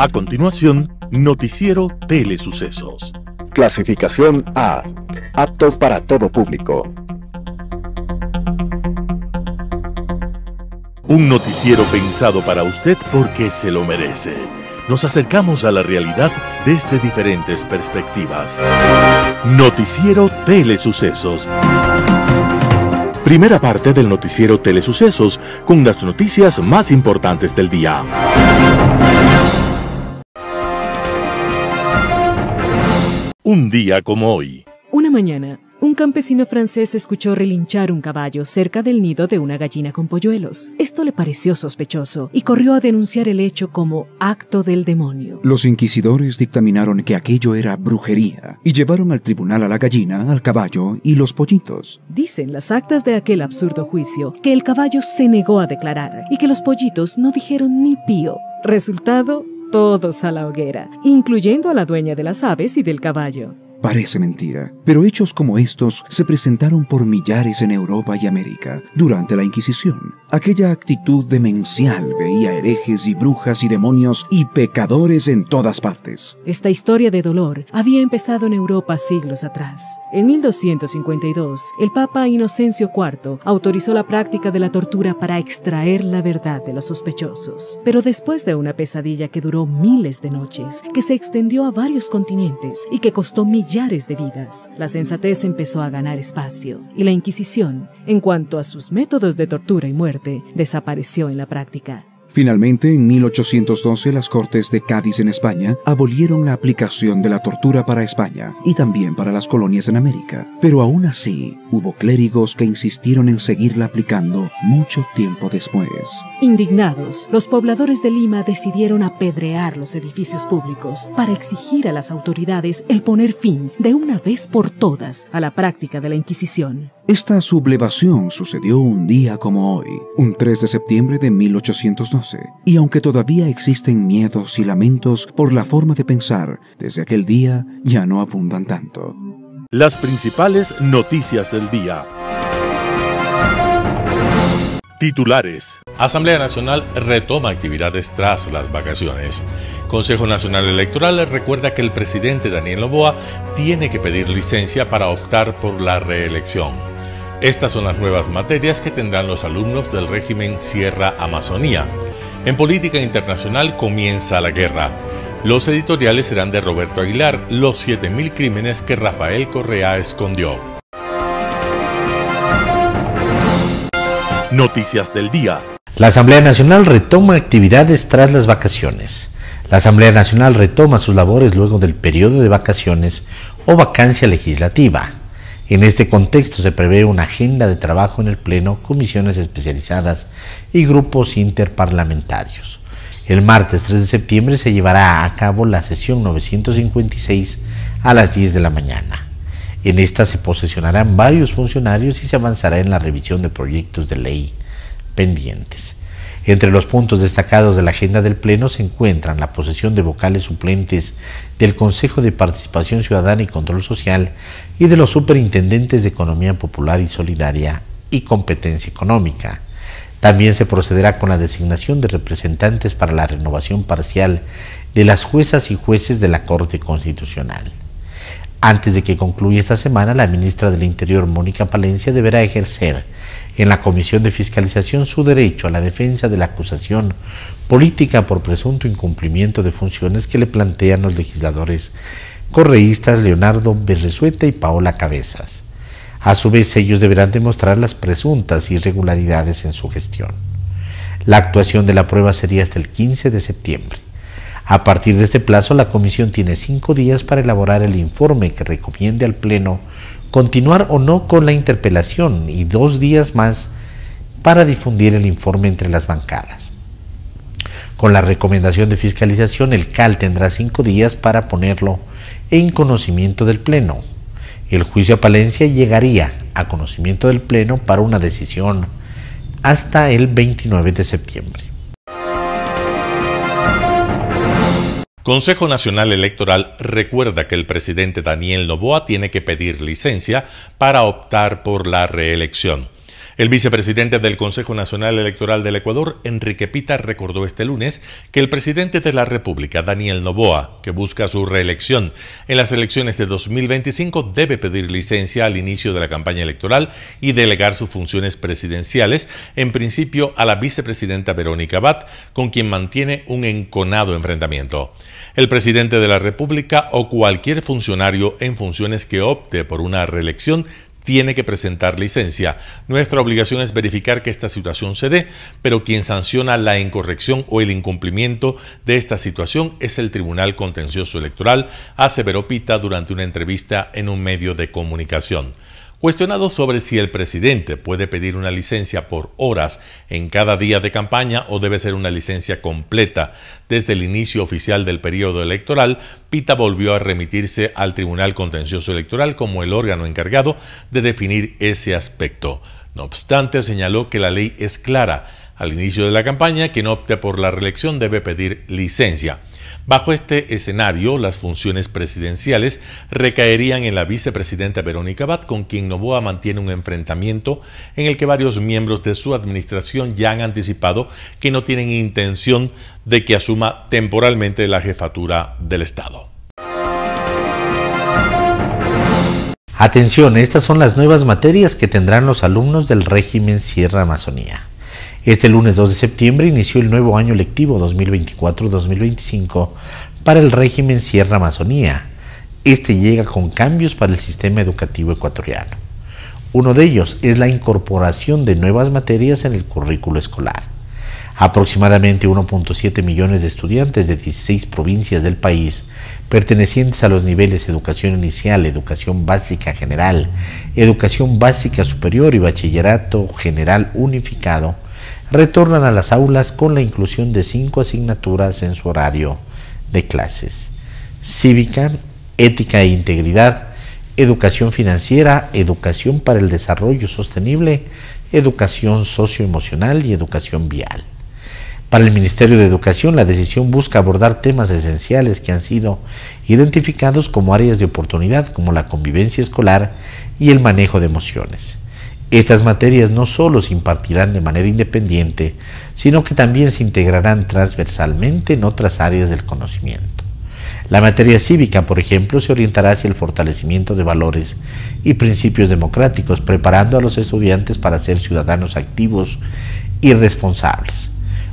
A continuación, Noticiero Telesucesos. Clasificación A. Apto para todo público. Un noticiero pensado para usted porque se lo merece. Nos acercamos a la realidad desde diferentes perspectivas. Noticiero Telesucesos. Primera parte del Noticiero Telesucesos, con las noticias más importantes del día. Un día como hoy. Una mañana, un campesino francés escuchó relinchar un caballo cerca del nido de una gallina con polluelos. Esto le pareció sospechoso y corrió a denunciar el hecho como acto del demonio. Los inquisidores dictaminaron que aquello era brujería y llevaron al tribunal a la gallina, al caballo y los pollitos. Dicen las actas de aquel absurdo juicio que el caballo se negó a declarar y que los pollitos no dijeron ni pío. Resultado, todos a la hoguera, incluyendo a la dueña de las aves y del caballo. Parece mentira, pero hechos como estos se presentaron por millares en Europa y América durante la Inquisición. Aquella actitud demencial veía herejes y brujas y demonios y pecadores en todas partes. Esta historia de dolor había empezado en Europa siglos atrás. En 1252, el Papa Inocencio IV autorizó la práctica de la tortura para extraer la verdad de los sospechosos. Pero después de una pesadilla que duró miles de noches, que se extendió a varios continentes y que costó millares de vidas, la sensatez empezó a ganar espacio y la Inquisición, en cuanto a sus métodos de tortura y muerte, desapareció en la práctica. Finalmente, en 1812, las Cortes de Cádiz en España abolieron la aplicación de la tortura para España y también para las colonias en América. Pero aún así, hubo clérigos que insistieron en seguirla aplicando mucho tiempo después. Indignados, los pobladores de Lima decidieron apedrear los edificios públicos para exigir a las autoridades el poner fin, de una vez por todas, a la práctica de la Inquisición. Esta sublevación sucedió un día como hoy, un 3 de septiembre de 1812, y aunque todavía existen miedos y lamentos por la forma de pensar, desde aquel día ya no abundan tanto. Las principales noticias del día. Titulares. Asamblea Nacional retoma actividades tras las vacaciones. Consejo Nacional Electoral recuerda que el presidente Daniel Noboa tiene que pedir licencia para optar por la reelección. Estas son las nuevas materias que tendrán los alumnos del régimen Sierra Amazonía. En política internacional comienza la guerra. Los editoriales serán de Roberto Aguilar, los 7000 crímenes que Rafael Correa escondió. Noticias del día. La Asamblea Nacional retoma actividades tras las vacaciones. La Asamblea Nacional retoma sus labores luego del periodo de vacaciones o vacancia legislativa. En este contexto se prevé una agenda de trabajo en el Pleno, comisiones especializadas y grupos interparlamentarios. El martes 3 de septiembre se llevará a cabo la sesión 956 a las 10 de la mañana. En esta se posesionarán varios funcionarios y se avanzará en la revisión de proyectos de ley pendientes. Entre los puntos destacados de la agenda del Pleno se encuentran la posesión de vocales suplentes del Consejo de Participación Ciudadana y Control Social y de los superintendentes de Economía Popular y Solidaria y Competencia Económica. También se procederá con la designación de representantes para la renovación parcial de las juezas y jueces de la Corte Constitucional. Antes de que concluya esta semana, la ministra del Interior, Mónica Palencia, deberá ejercer en la Comisión de Fiscalización su derecho a la defensa de la acusación política por presunto incumplimiento de funciones que le plantean los legisladores correístas Leonardo Berresueta y Paola Cabezas. A su vez, ellos deberán demostrar las presuntas irregularidades en su gestión. La actuación de la prueba sería hasta el 15 de septiembre. A partir de este plazo, la comisión tiene 5 días para elaborar el informe que recomiende al Pleno continuar o no con la interpelación y 2 días más para difundir el informe entre las bancadas. Con la recomendación de fiscalización, el CAL tendrá 5 días para ponerlo en conocimiento del Pleno. El juicio a Palencia llegaría a conocimiento del Pleno para una decisión hasta el 29 de septiembre. Consejo Nacional Electoral recuerda que el presidente Daniel Noboa tiene que pedir licencia para optar por la reelección. El vicepresidente del Consejo Nacional Electoral del Ecuador, Enrique Pita, recordó este lunes que el presidente de la República, Daniel Noboa, que busca su reelección en las elecciones de 2025, debe pedir licencia al inicio de la campaña electoral y delegar sus funciones presidenciales, en principio a la vicepresidenta Verónica Abad, con quien mantiene un enconado enfrentamiento. El presidente de la República o cualquier funcionario en funciones que opte por una reelección tiene que presentar licencia. Nuestra obligación es verificar que esta situación se dé, pero quien sanciona la incorrección o el incumplimiento de esta situación es el Tribunal Contencioso Electoral, aseveró Pita durante una entrevista en un medio de comunicación. Cuestionado sobre si el presidente puede pedir una licencia por horas en cada día de campaña o debe ser una licencia completa desde el inicio oficial del periodo electoral, Pita volvió a remitirse al Tribunal Contencioso Electoral como el órgano encargado de definir ese aspecto. No obstante, señaló que la ley es clara. Al inicio de la campaña, quien opte por la reelección debe pedir licencia. Bajo este escenario, las funciones presidenciales recaerían en la vicepresidenta Verónica Abad, con quien Noboa mantiene un enfrentamiento en el que varios miembros de su administración ya han anticipado que no tienen intención de que asuma temporalmente la jefatura del Estado. Atención, estas son las nuevas materias que tendrán los alumnos del régimen Sierra Amazonía. Este lunes 2 de septiembre inició el nuevo año lectivo 2024-2025 para el régimen Sierra Amazonía. Este llega con cambios para el sistema educativo ecuatoriano. Uno de ellos es la incorporación de nuevas materias en el currículo escolar. Aproximadamente 1.7 millones de estudiantes de 16 provincias del país, pertenecientes a los niveles educación inicial, educación básica general, educación básica superior y bachillerato general unificado, retornan a las aulas con la inclusión de 5 asignaturas en su horario de clases: cívica, ética e integridad, educación financiera, educación para el desarrollo sostenible, educación socioemocional y educación vial. Para el Ministerio de Educación, la decisión busca abordar temas esenciales que han sido identificados como áreas de oportunidad, como la convivencia escolar y el manejo de emociones. Estas materias no solo se impartirán de manera independiente, sino que también se integrarán transversalmente en otras áreas del conocimiento. La materia cívica, por ejemplo, se orientará hacia el fortalecimiento de valores y principios democráticos, preparando a los estudiantes para ser ciudadanos activos y responsables.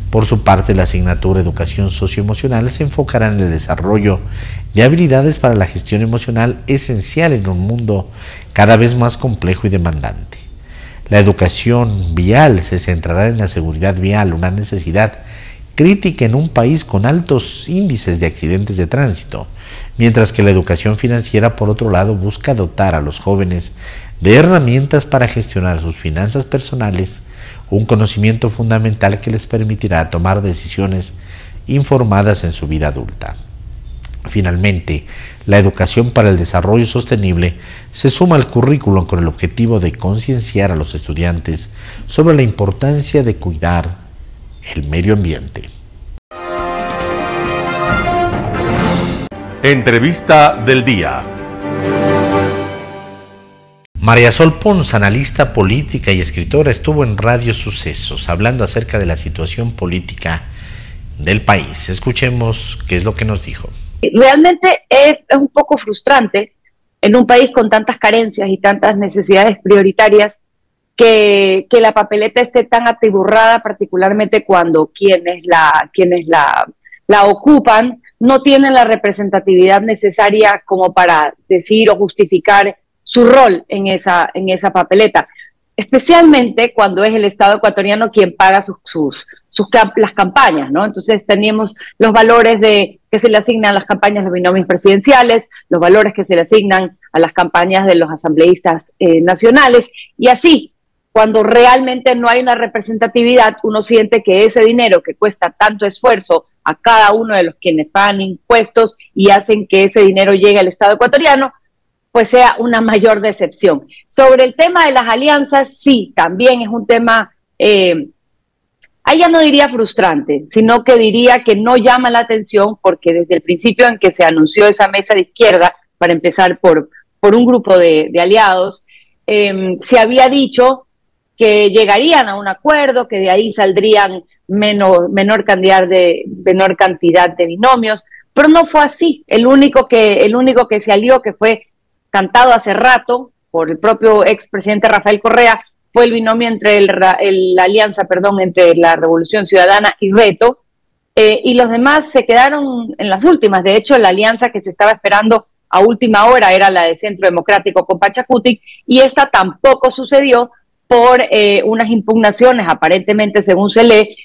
Por su parte, la asignatura Educación Socioemocional se enfocará en el desarrollo de habilidades para la gestión emocional, esencial en un mundo cada vez más complejo y demandante. La educación vial se centrará en la seguridad vial, una necesidad crítica en un país con altos índices de accidentes de tránsito, mientras que la educación financiera, por otro lado, busca dotar a los jóvenes de herramientas para gestionar sus finanzas personales, un conocimiento fundamental que les permitirá tomar decisiones informadas en su vida adulta. Finalmente, la educación para el desarrollo sostenible se suma al currículum con el objetivo de concienciar a los estudiantes sobre la importancia de cuidar el medio ambiente. Entrevista del día. María Sol Pons, analista política y escritora, estuvo en Radio Sucesos hablando acerca de la situación política del país. Escuchemos qué es lo que nos dijo. Realmente es un poco frustrante en un país con tantas carencias y tantas necesidades prioritarias que la papeleta esté tan atiborrada, particularmente cuando quienes la ocupan no tienen la representatividad necesaria como para decir o justificar su rol en esa papeleta, especialmente cuando es el Estado ecuatoriano quien paga las campañas, ¿no? Entonces tenemos los valores que se le asignan a las campañas de los binomios presidenciales, los valores que se le asignan a las campañas de los asambleístas nacionales, y así, cuando realmente no hay una representatividad, uno siente que ese dinero que cuesta tanto esfuerzo a cada uno de los quienes pagan impuestos y hacen que ese dinero llegue al Estado ecuatoriano, pues sea una mayor decepción. Sobre el tema de las alianzas, sí, también es un tema, ahí ya no diría frustrante, sino que diría que no llama la atención, porque desde el principio en que se anunció esa mesa de izquierda, para empezar por un grupo de aliados, se había dicho que llegarían a un acuerdo, que de ahí saldrían menor cantidad de binomios, pero no fue así. El único que se alió, que fue cantado hace rato por el propio expresidente Rafael Correa, fue el binomio entre la alianza entre la Revolución Ciudadana y Reto, y los demás se quedaron en las últimas. De hecho, la alianza que se estaba esperando a última hora era la de Centro Democrático con Pachacutic, y esta tampoco sucedió por unas impugnaciones, aparentemente según se lee,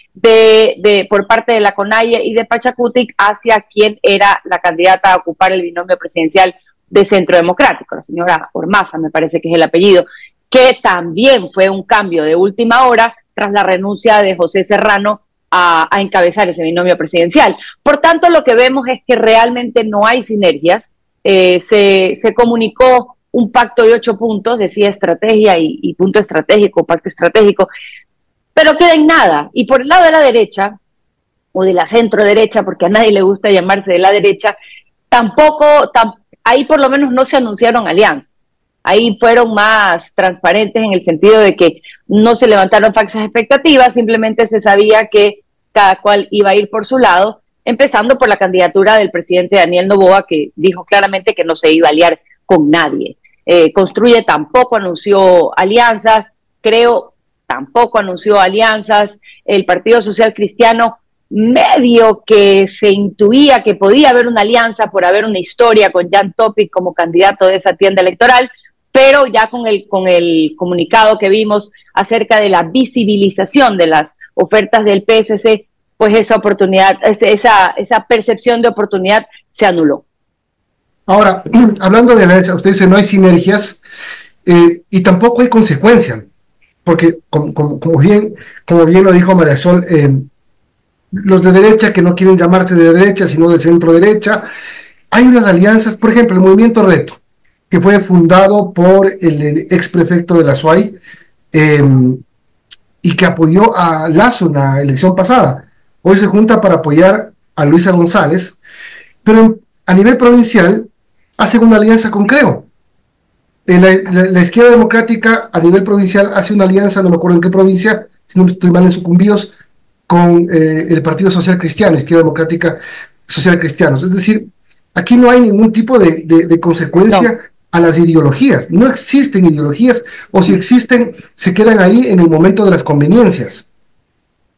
por parte de la CONAIE y de Pachacutic hacia quien era la candidata a ocupar el binomio presidencial de Centro Democrático, la señora Ormaza, me parece que es el apellido, que también fue un cambio de última hora tras la renuncia de José Serrano a encabezar ese binomio presidencial. Por tanto, lo que vemos es que realmente no hay sinergias. Se comunicó un pacto de 8 puntos, decía estrategia y punto estratégico, pacto estratégico, pero queda en nada. Y por el lado de la derecha, o de la centro derecha, porque a nadie le gusta llamarse de la derecha, ahí por lo menos no se anunciaron alianzas. Ahí fueron más transparentes en el sentido de que no se levantaron falsas expectativas, simplemente se sabía que cada cual iba a ir por su lado, empezando por la candidatura del presidente Daniel Noboa, que dijo claramente que no se iba a aliar con nadie. Construye tampoco anunció alianzas, Creo tampoco anunció alianzas. El Partido Social Cristiano medio que se intuía que podía haber una alianza por haber una historia con Jan Topic como candidato de esa tienda electoral, pero ya con el comunicado que vimos acerca de la visibilización de las ofertas del PSC, pues esa oportunidad, esa percepción de oportunidad se anuló. Ahora, hablando de alianza, usted dice no hay sinergias y tampoco hay consecuencia, porque como bien lo dijo María Sol, los de derecha que no quieren llamarse de derecha, sino de centro derecha, hay unas alianzas, por ejemplo, el Movimiento Reto, que fue fundado por el ex prefecto de la SUAY y que apoyó a Lasso en la elección pasada. Hoy se junta para apoyar a Luisa González, pero a nivel provincial hace una alianza con Creo. La izquierda democrática a nivel provincial hace una alianza, no me acuerdo en qué provincia, si no estoy mal en Sucumbíos, con el Partido Social Cristiano, Izquierda Democrática Social Cristianos. Es decir, aquí no hay ningún tipo de consecuencia a las ideologías. No existen ideologías, o si existen, se quedan ahí en el momento de las conveniencias.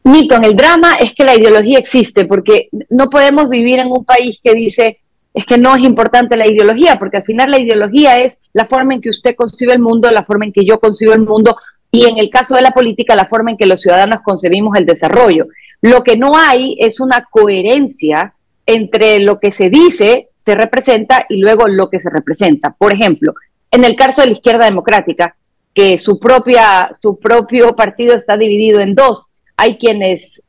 Milton, el drama es que la ideología existe, porque no podemos vivir en un país que dice es que no es importante la ideología, porque al final la ideología es la forma en que usted concibe el mundo, la forma en que yo concibo el mundo, y en el caso de la política, la forma en que los ciudadanos concebimos el desarrollo. Lo que no hay es una coherencia entre lo que se dice, se representa, y luego lo que se representa. Por ejemplo, en el caso de la izquierda democrática, que su propio partido está dividido en dos. Hay quienes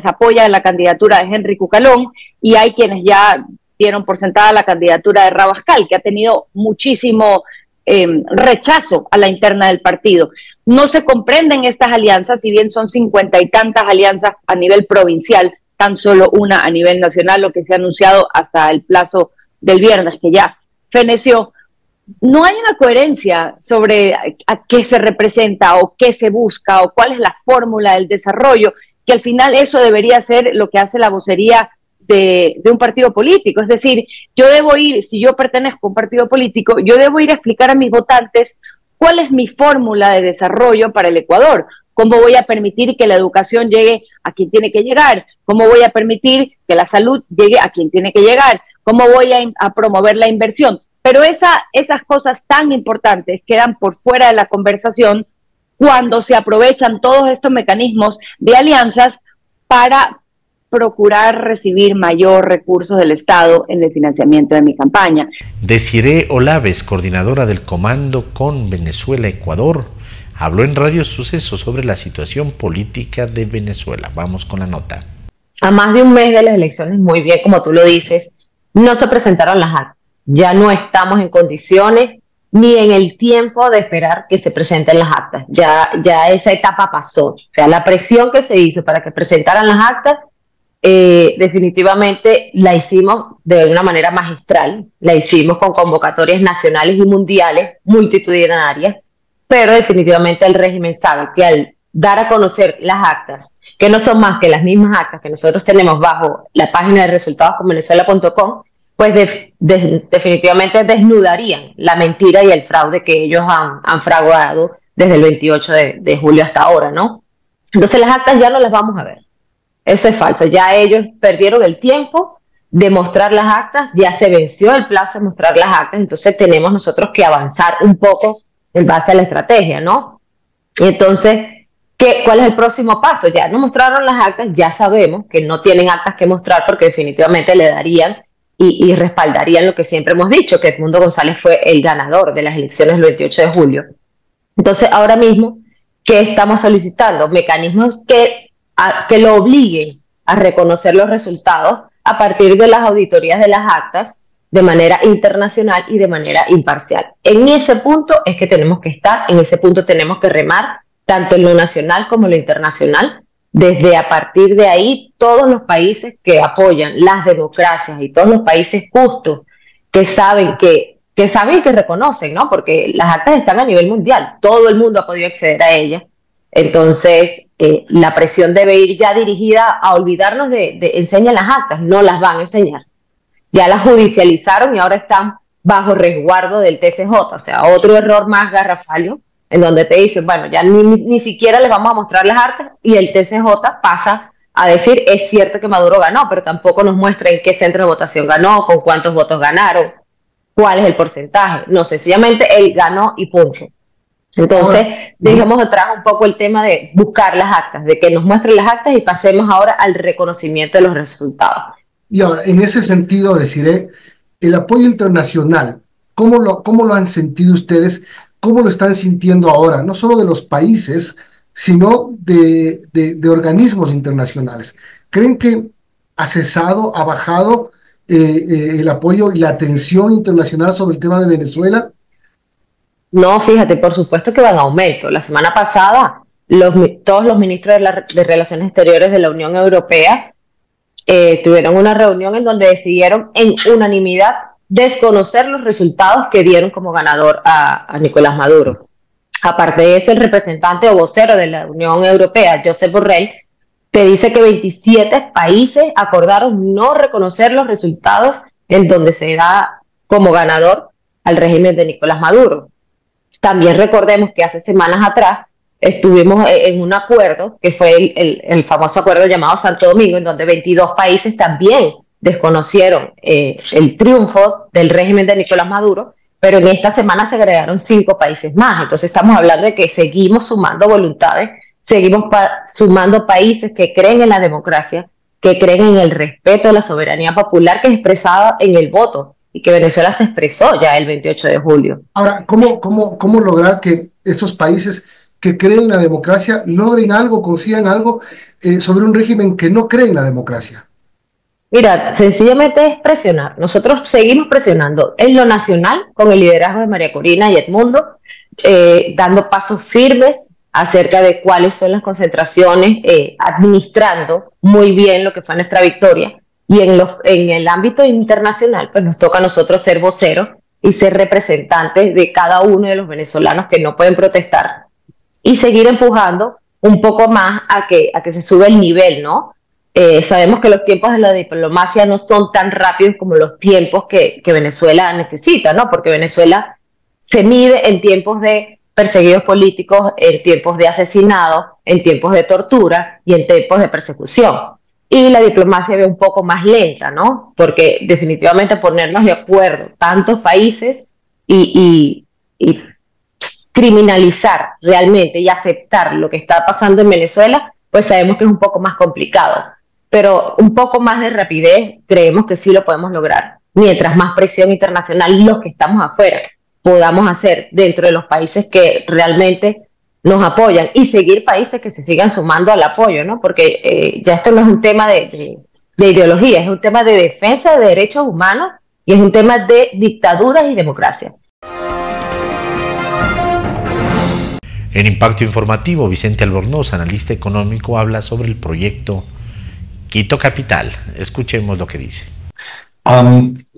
apoyan la candidatura de Henry Cucalón y hay quienes ya dieron por sentada la candidatura de Rabascal, que ha tenido muchísimo rechazo a la interna del partido. No se comprenden estas alianzas, si bien son 50 y tantas alianzas a nivel provincial, tan solo una a nivel nacional, lo que se ha anunciado hasta el plazo del viernes, que ya feneció. No hay una coherencia sobre a qué se representa o qué se busca o cuál es la fórmula del desarrollo, que al final eso debería ser lo que hace la vocería de un partido político. Es decir, yo debo ir, si yo pertenezco a un partido político, yo debo ir a explicar a mis votantes cuál es mi fórmula de desarrollo para el Ecuador, cómo voy a permitir que la educación llegue a quien tiene que llegar, cómo voy a permitir que la salud llegue a quien tiene que llegar, cómo voy a promover la inversión. Pero esas cosas tan importantes quedan por fuera de la conversación cuando se aprovechan todos estos mecanismos de alianzas para procurar recibir mayor recursos del Estado en el financiamiento de mi campaña. Desiree Olaves, coordinadora del Comando con Venezuela-Ecuador, habló en Radio Suceso sobre la situación política de Venezuela. Vamos con la nota. A más de un mes de las elecciones, muy bien, como tú lo dices, no se presentaron las actas. Ya no estamos en condiciones ni en el tiempo de esperar que se presenten las actas. Ya esa etapa pasó. O sea, la presión que se hizo para que presentaran las actas, definitivamente la hicimos de una manera magistral. La hicimos con convocatorias nacionales y mundiales multitudinarias. pero definitivamente el régimen sabe que al dar a conocer las actas, que no son más que las mismas actas que nosotros tenemos bajo la página de resultadosconvenezuela.com, pues definitivamente desnudarían la mentira y el fraude que ellos han fraguado desde el 28 de julio hasta ahora, ¿no? Entonces las actas ya no las vamos a ver. Eso es falso. Ya ellos perdieron el tiempo de mostrar las actas, ya se venció el plazo de mostrar las actas, entonces tenemos nosotros que avanzar un poco en base a la estrategia, ¿no? Y entonces, ¿cuál es el próximo paso? Ya no mostraron las actas, ya sabemos que no tienen actas que mostrar porque definitivamente le darían y respaldarían lo que siempre hemos dicho, que Edmundo González fue el ganador de las elecciones del 28 de julio. Entonces, ahora mismo, ¿qué estamos solicitando? Mecanismos que lo obliguen a reconocer los resultados a partir de las auditorías de las actas de manera internacional y de manera imparcial. En ese punto es que tenemos que estar, en ese punto tenemos que remar, tanto en lo nacional como en lo internacional. Desde a partir de ahí, todos los países que apoyan las democracias y todos los países justos que saben que reconocen, ¿no? Porque las actas están a nivel mundial, todo el mundo ha podido acceder a ellas. Entonces, la presión debe ir ya dirigida a olvidarnos de enseñar las actas, no las van a enseñar. Ya las judicializaron y ahora están bajo resguardo del TCJ, o sea, otro error más garrafal, en donde te dicen, bueno, ya ni siquiera les vamos a mostrar las actas y el TCJ pasa a decir, es cierto que Maduro ganó, pero tampoco nos muestra en qué centro de votación ganó, con cuántos votos ganaron, cuál es el porcentaje. No, sencillamente él ganó y punto. Entonces, dejemos atrás un poco el tema de buscar las actas, de que nos muestren las actas y pasemos ahora al reconocimiento de los resultados. Y ahora, en ese sentido, deciré, el apoyo internacional, ¿cómo lo han sentido ustedes? ¿Cómo lo están sintiendo ahora? No solo de los países, sino de organismos internacionales. ¿Creen que ha cesado, ha bajado el apoyo y la atención internacional sobre el tema de Venezuela? No, fíjate, por supuesto que va en aumento. La semana pasada, todos los ministros de Relaciones Exteriores de la Unión Europea tuvieron una reunión en donde decidieron en unanimidad desconocer los resultados que dieron como ganador a Nicolás Maduro. Aparte de eso, el representante o vocero de la Unión Europea, Josep Borrell, te dice que 27 países acordaron no reconocer los resultados en donde se da como ganador al régimen de Nicolás Maduro. También recordemos que hace semanas atrás estuvimos en un acuerdo, que fue el famoso acuerdo llamado Santo Domingo, en donde 22 países también desconocieron el triunfo del régimen de Nicolás Maduro, pero en esta semana se agregaron 5 países más. Entonces estamos hablando de que seguimos sumando voluntades, seguimos sumando países que creen en la democracia, que creen en el respeto a la soberanía popular que es expresada en el voto y que Venezuela se expresó ya el 28 de julio. Ahora, ¿cómo lograr que esos países que creen en la democracia logren algo, consigan algo sobre un régimen que no cree en la democracia? Mira, sencillamente es presionar. Nosotros seguimos presionando en lo nacional con el liderazgo de María Corina y Edmundo, dando pasos firmes acerca de cuáles son las concentraciones, administrando muy bien lo que fue nuestra victoria. Y en el ámbito internacional, pues nos toca a nosotros ser voceros y ser representantes de cada uno de los venezolanos que no pueden protestar y seguir empujando un poco más a que se sube el nivel, ¿no? Sabemos que los tiempos de la diplomacia no son tan rápidos como los tiempos que Venezuela necesita, ¿no? Porque Venezuela se mide en tiempos de perseguidos políticos, en tiempos de asesinados, en tiempos de tortura y en tiempos de persecución. Y la diplomacia ve un poco más lenta, ¿no? Porque definitivamente ponernos de acuerdo tantos países y criminalizar realmente y aceptar lo que está pasando en Venezuela, pues sabemos que es un poco más complicado. Pero un poco más de rapidez creemos que sí lo podemos lograr. Mientras más presión internacional, los que estamos afuera, podamos hacer dentro de los países que realmente nos apoyan y seguir países que se sigan sumando al apoyo, ¿no? Porque ya esto no es un tema de ideología, es un tema de defensa de derechos humanos y es un tema de dictaduras y democracia. En Impacto Informativo, Vicente Albornoz, analista económico, habla sobre el proyecto Quito Capital. Escuchemos lo que dice.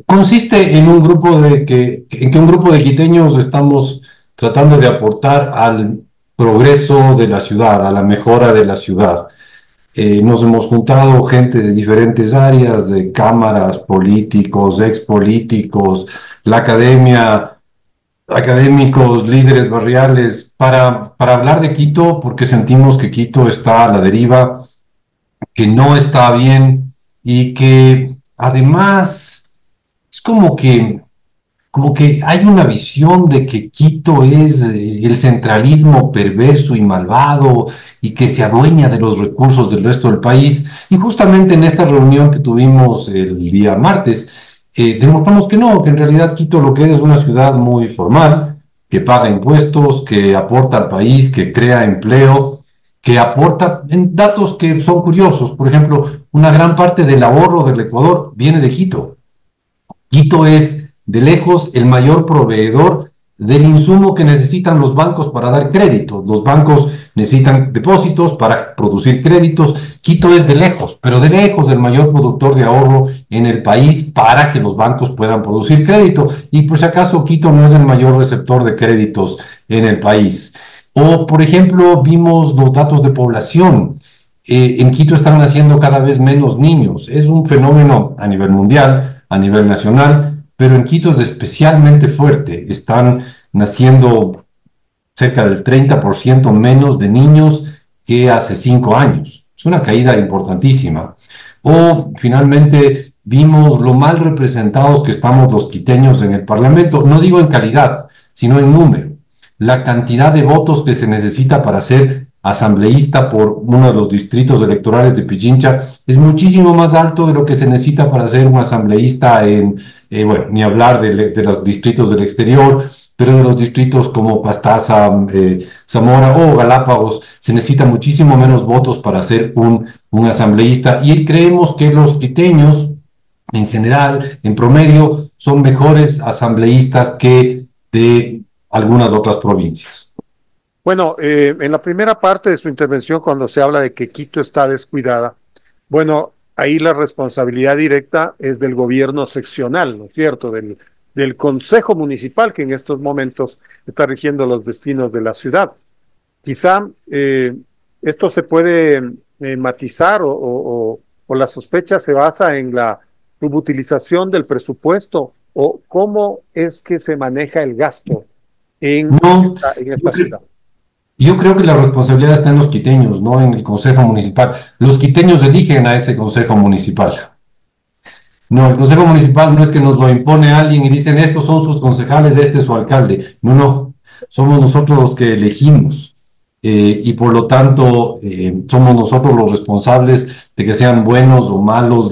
Consiste en que un grupo de quiteños estamos tratando de aportar al progreso de la ciudad, a la mejora de la ciudad. Nos hemos juntado gente de diferentes áreas, de cámaras, políticos, expolíticos, la academia, académicos, líderes barriales, para hablar de Quito, porque sentimos que Quito está a la deriva, que no está bien y que además es como que hay una visión de que Quito es el centralismo perverso y malvado y que se adueña de los recursos del resto del país. Y justamente en esta reunión que tuvimos el día martes, demostramos que no, que en realidad Quito lo que es una ciudad muy formal, que paga impuestos, que aporta al país, que crea empleo, que aporta en datos que son curiosos. Por ejemplo, una gran parte del ahorro del Ecuador viene de Quito. Quito es de lejos el mayor proveedor del insumo que necesitan los bancos para dar crédito. Los bancos necesitan depósitos para producir créditos. Quito es de lejos, pero de lejos el mayor productor de ahorro en el país para que los bancos puedan producir crédito. Y por si acaso Quito no es el mayor receptor de créditos en el país. O, por ejemplo, vimos los datos de población. En Quito están naciendo cada vez menos niños. Es un fenómeno a nivel mundial, a nivel nacional, pero en Quito es especialmente fuerte. Están naciendo cerca del 30% menos de niños que hace 5 años. Es una caída importantísima. O finalmente vimos lo mal representados que estamos los quiteños en el Parlamento, no digo en calidad, sino en número. La cantidad de votos que se necesita para ser asambleísta por uno de los distritos electorales de Pichincha es muchísimo más alto de lo que se necesita para ser un asambleísta en, bueno, ni hablar de los distritos del exterior, pero de los distritos como Pastaza, Zamora o Galápagos, se necesita muchísimo menos votos para ser un asambleísta. Y creemos que los quiteños, en general, en promedio, son mejores asambleístas que de algunas otras provincias. Bueno, en la primera parte de su intervención, cuando se habla de que Quito está descuidada, bueno, ahí la responsabilidad directa es del gobierno seccional, ¿no es cierto?, del Consejo Municipal, que en estos momentos está rigiendo los destinos de la ciudad. Quizá esto se puede matizar o la sospecha se basa en la subutilización del presupuesto o cómo es que se maneja el gasto en esta ciudad. Yo creo que la responsabilidad está en los quiteños, no en el Consejo Municipal. Los quiteños eligen a ese Consejo Municipal. No, el Consejo Municipal no es que nos lo impone alguien y dicen estos son sus concejales, este es su alcalde. No, no, somos nosotros los que elegimos y por lo tanto somos nosotros los responsables de que sean buenos o malos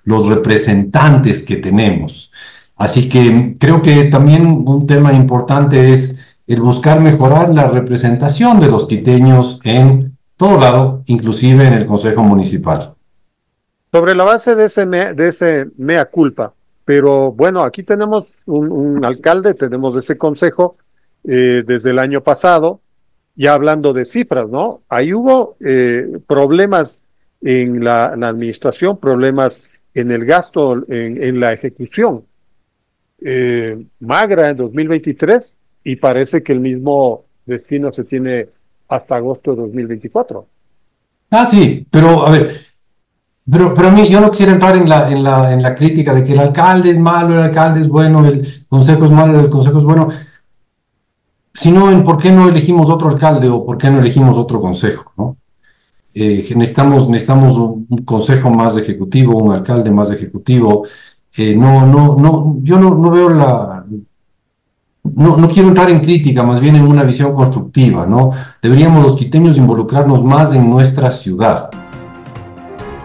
los representantes que tenemos. Así que creo que también un tema importante es el buscar mejorar la representación de los quiteños en todo lado, inclusive en el Consejo Municipal. Sobre la base de ese mea culpa, pero bueno, aquí tenemos un alcalde, tenemos ese consejo desde el año pasado, ya hablando de cifras, ¿no? Ahí hubo problemas en la administración, problemas en el gasto, en la ejecución. Magra en 2023 y parece que el mismo destino se tiene hasta agosto de 2024. Ah, sí, pero a ver, pero a mí yo no quisiera entrar en la crítica de que el alcalde es malo, el alcalde es bueno, el consejo es malo, el consejo es bueno, sino en por qué no elegimos otro alcalde o por qué no elegimos otro consejo, ¿no? Necesitamos un consejo más ejecutivo, un alcalde más ejecutivo. Yo no veo no quiero entrar en crítica, más bien en una visión constructiva, ¿no? Deberíamos los quiteños involucrarnos más en nuestra ciudad.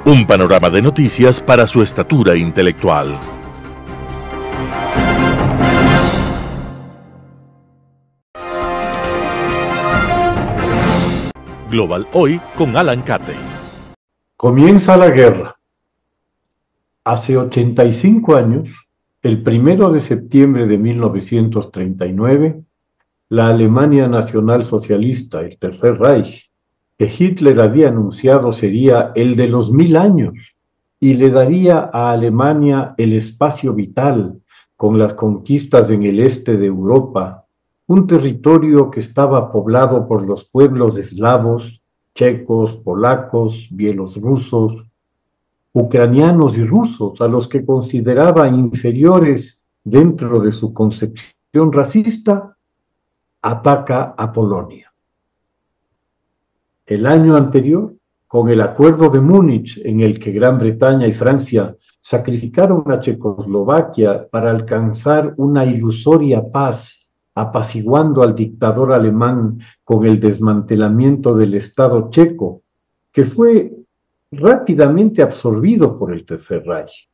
Un panorama de noticias para su estatura intelectual. Global Hoy con Alan Carney. Comienza la guerra. Hace 85 años, el 1 de septiembre de 1939, la Alemania Nacional Socialista, el Tercer Reich, que Hitler había anunciado sería el de los 1000 años y le daría a Alemania el espacio vital con las conquistas en el este de Europa, un territorio que estaba poblado por los pueblos eslavos, checos, polacos, bielorrusos, ucranianos y rusos, a los que consideraba inferiores dentro de su concepción racista, ataca a Polonia. El año anterior, con el Acuerdo de Múnich, en el que Gran Bretaña y Francia sacrificaron a Checoslovaquia para alcanzar una ilusoria paz, apaciguando al dictador alemán con el desmantelamiento del Estado checo, que fue rápidamente absorbido por el Tercer Reich.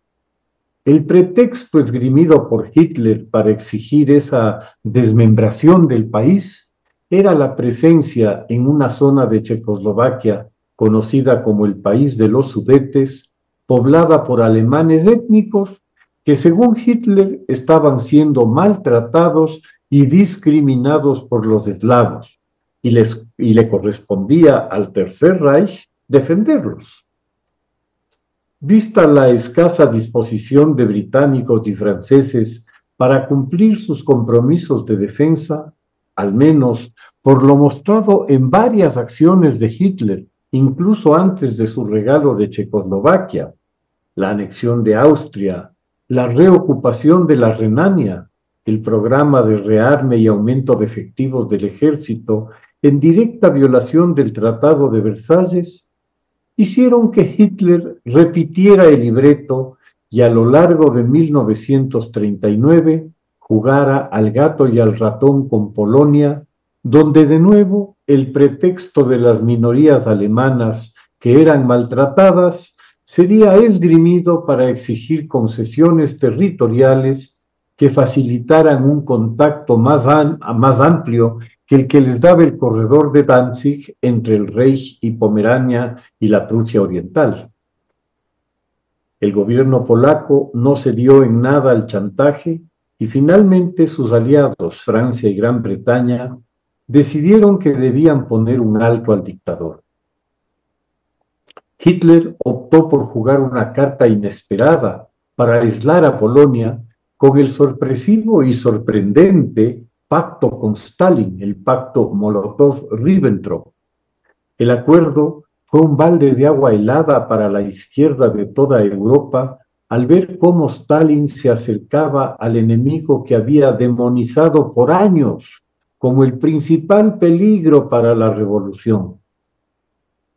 El pretexto esgrimido por Hitler para exigir esa desmembración del país era la presencia en una zona de Checoslovaquia conocida como el País de los Sudetes, poblada por alemanes étnicos que, según Hitler, estaban siendo maltratados y discriminados por los eslavos, y le correspondía al Tercer Reich defenderlos. Vista la escasa disposición de británicos y franceses para cumplir sus compromisos de defensa, al menos por lo mostrado en varias acciones de Hitler, incluso antes de su regalo de Checoslovaquia, la anexión de Austria, la reocupación de la Renania, el programa de rearme y aumento de efectivos del ejército en directa violación del Tratado de Versalles, hicieron que Hitler repitiera el libreto y a lo largo de 1939 jugara al gato y al ratón con Polonia, donde de nuevo el pretexto de las minorías alemanas que eran maltratadas sería esgrimido para exigir concesiones territoriales que facilitaran un contacto más amplio que el que les daba el corredor de Danzig entre el Reich y Pomerania y la Prusia Oriental. El gobierno polaco no cedió en nada al chantaje y finalmente sus aliados, Francia y Gran Bretaña, decidieron que debían poner un alto al dictador. Hitler optó por jugar una carta inesperada para aislar a Polonia con el sorpresivo y sorprendente pacto con Stalin, el pacto Molotov-Ribbentrop. El acuerdo fue un balde de agua helada para la izquierda de toda Europa al ver cómo Stalin se acercaba al enemigo que había demonizado por años como el principal peligro para la revolución.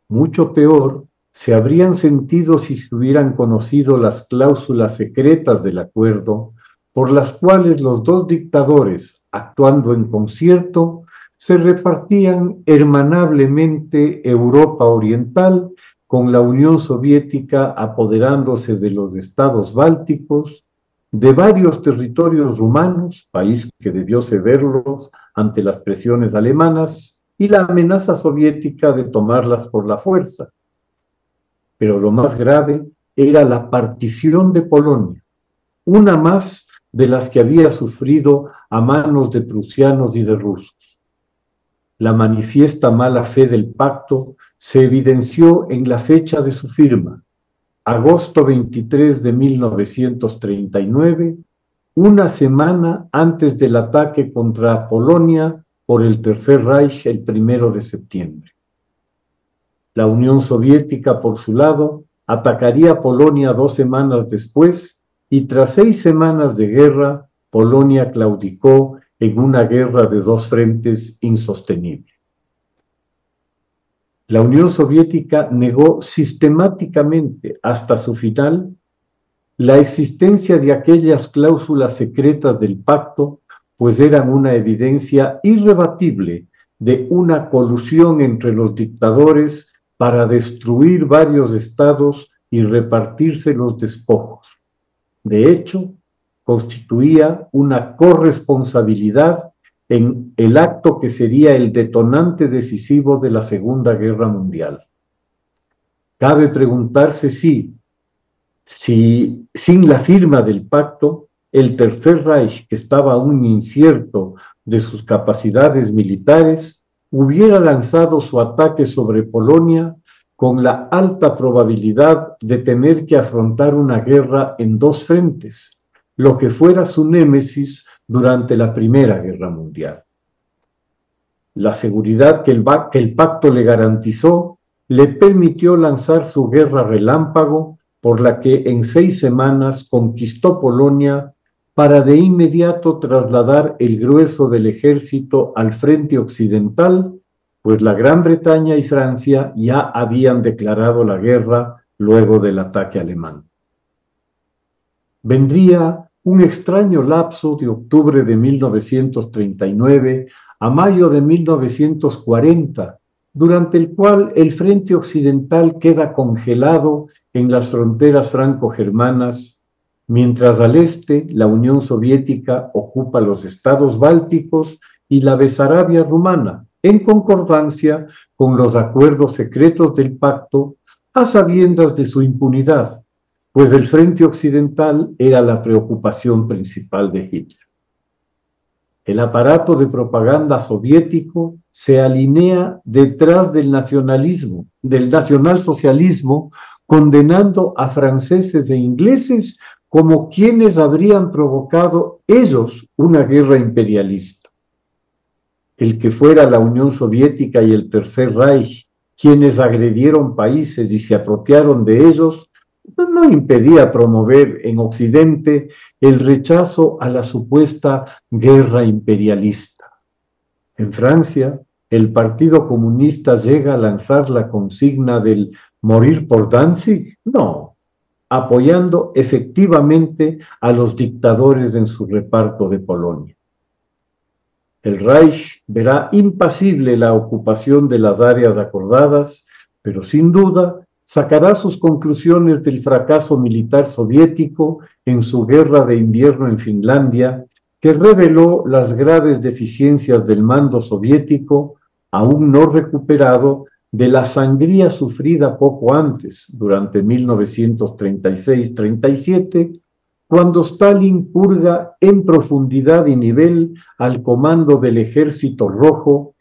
Mucho peor se habrían sentido si se hubieran conocido las cláusulas secretas del acuerdo, por las cuales los dos dictadores, actuando en concierto, se repartían hermanablemente Europa Oriental, con la Unión Soviética apoderándose de los estados bálticos, de varios territorios rumanos, país que debió cederlos ante las presiones alemanas, y la amenaza soviética de tomarlas por la fuerza. Pero lo más grave era la partición de Polonia, una más de las que había sufrido a manos de prusianos y de rusos. La manifiesta mala fe del pacto se evidenció en la fecha de su firma, agosto 23 de 1939, una semana antes del ataque contra Polonia por el Tercer Reich el 1 de septiembre. La Unión Soviética, por su lado, atacaría Polonia 2 semanas después y tras 6 semanas de guerra, Polonia claudicó en una guerra de 2 frentes insostenible. La Unión Soviética negó sistemáticamente hasta su final la existencia de aquellas cláusulas secretas del pacto, pues eran una evidencia irrebatible de una colusión entre los dictadores para destruir varios estados y repartirse los despojos. De hecho, constituía una corresponsabilidad en el acto que sería el detonante decisivo de la Segunda Guerra Mundial. Cabe preguntarse si sin la firma del pacto, el Tercer Reich, que estaba aún incierto de sus capacidades militares, hubiera lanzado su ataque sobre Polonia con la alta probabilidad de tener que afrontar una guerra en 2 frentes, lo que fuera su némesis durante la Primera Guerra Mundial. La seguridad que el pacto le garantizó le permitió lanzar su guerra relámpago, por la que en 6 semanas conquistó Polonia para de inmediato trasladar el grueso del ejército al frente occidental, pues la Gran Bretaña y Francia ya habían declarado la guerra luego del ataque alemán. Vendría un extraño lapso de octubre de 1939 a mayo de 1940, durante el cual el frente occidental queda congelado en las fronteras franco-germanas, mientras al este la Unión Soviética ocupa los estados bálticos y la Besarabia rumana, en concordancia con los acuerdos secretos del pacto, a sabiendas de su impunidad, pues el frente occidental era la preocupación principal de Hitler. El aparato de propaganda soviético se alinea detrás del nacionalismo, del nacionalsocialismo, condenando a franceses e ingleses como quienes habrían provocado ellos una guerra imperialista. El que fuera la Unión Soviética y el Tercer Reich quienes agredieron países y se apropiaron de ellos, no impedía promover en Occidente el rechazo a la supuesta guerra imperialista. En Francia, el Partido Comunista llega a lanzar la consigna del morir por Danzig, no, apoyando efectivamente a los dictadores en su reparto de Polonia. El Reich verá impasible la ocupación de las áreas acordadas, pero sin duda sacará sus conclusiones del fracaso militar soviético en su guerra de invierno en Finlandia, que reveló las graves deficiencias del mando soviético, aún no recuperado, de la sangría sufrida poco antes, durante 1936-37, cuando Stalin purga en profundidad y nivel al comando del Ejército Rojo,